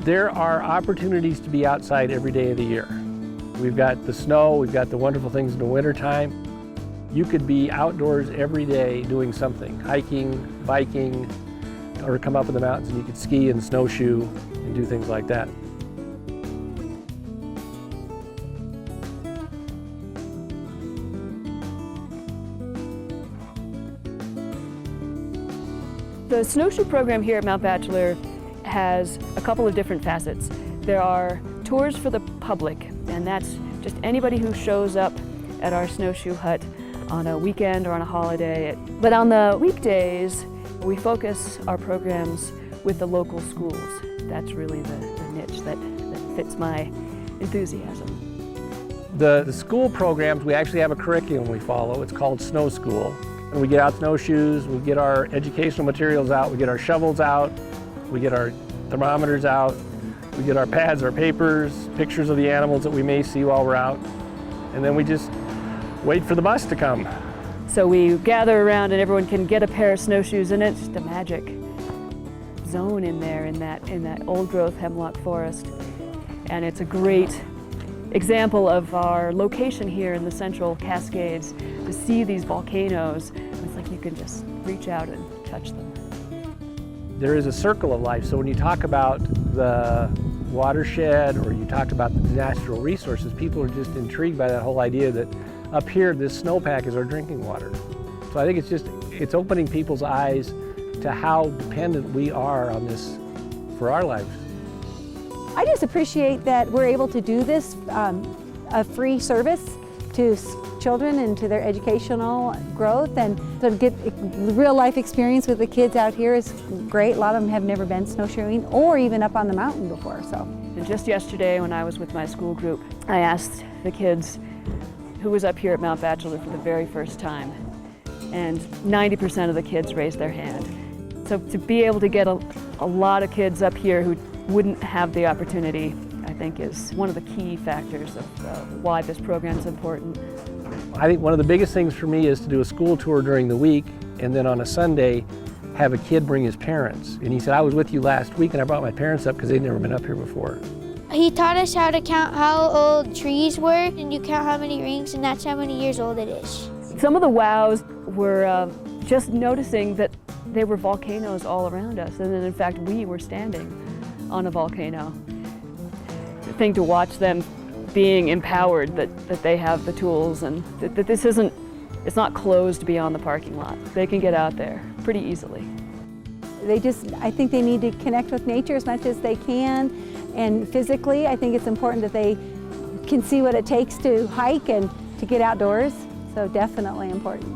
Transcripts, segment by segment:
There are opportunities to be outside every day of the year. We've got the snow, we've got the wonderful things in the wintertime. You could be outdoors every day doing something, hiking, biking, or come up in the mountains and you could ski and snowshoe and do things like that. The snowshoe program here at Mount Bachelor has a couple of different facets. There are tours for the public, and that's just anybody who shows up at our snowshoe hut on a weekend or on a holiday. But on the weekdays, we focus our programs with the local schools. That's really the niche that fits my enthusiasm. The school programs, we actually have a curriculum we follow. It's called Snow School. And we get out snowshoes, we get our educational materials out, we get our shovels out, we get our thermometers out, we get our pads, our papers, pictures of the animals that we may see while we're out, and then we just wait for the bus to come. So we gather around and everyone can get a pair of snowshoes, and it's just a magic zone in there in that old growth hemlock forest. And it's a great example of our location here in the Central Cascades to see these volcanoes. It's like you can just reach out and touch them. There is a circle of life, so when you talk about the watershed or you talk about the natural resources, people are just intrigued by that whole idea that up here this snowpack is our drinking water. So I think it's opening people's eyes to how dependent we are on this for our lives. I just appreciate that we're able to do this, a free service to children and to their educational growth, and to get real life experience with the kids out here is great. A lot of them have never been snowshoeing or even up on the mountain before. So. And just yesterday when I was with my school group, I asked the kids who was up here at Mount Bachelor for the very first time, and 90% of the kids raised their hand. So to be able to get a lot of kids up here who wouldn't have the opportunity, I think is one of the key factors of why this program is important. I think one of the biggest things for me is to do a school tour during the week, and then on a Sunday have a kid bring his parents. And he said, I was with you last week and I brought my parents up because they'd never been up here before. He taught us how to count how old trees were, and you count how many rings, and that's how many years old it is. Some of the wows were just noticing that there were volcanoes all around us, and then in fact we were standing on a volcano. The thing to watch them being empowered that they have the tools, and that this isn't, it's not closed beyond the parking lot. They can get out there pretty easily. I think they need to connect with nature as much as they can, and physically I think it's important that they can see what it takes to hike and to get outdoors, so definitely important.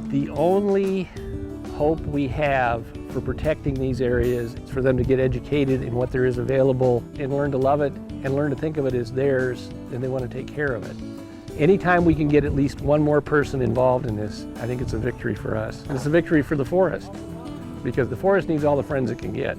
The only hope we have for protecting these areas is for them to get educated in what there is available and learn to love it and learn to think of it as theirs, and they want to take care of it. Anytime we can get at least one more person involved in this, I think it's a victory for us. And it's a victory for the forest, because the forest needs all the friends it can get.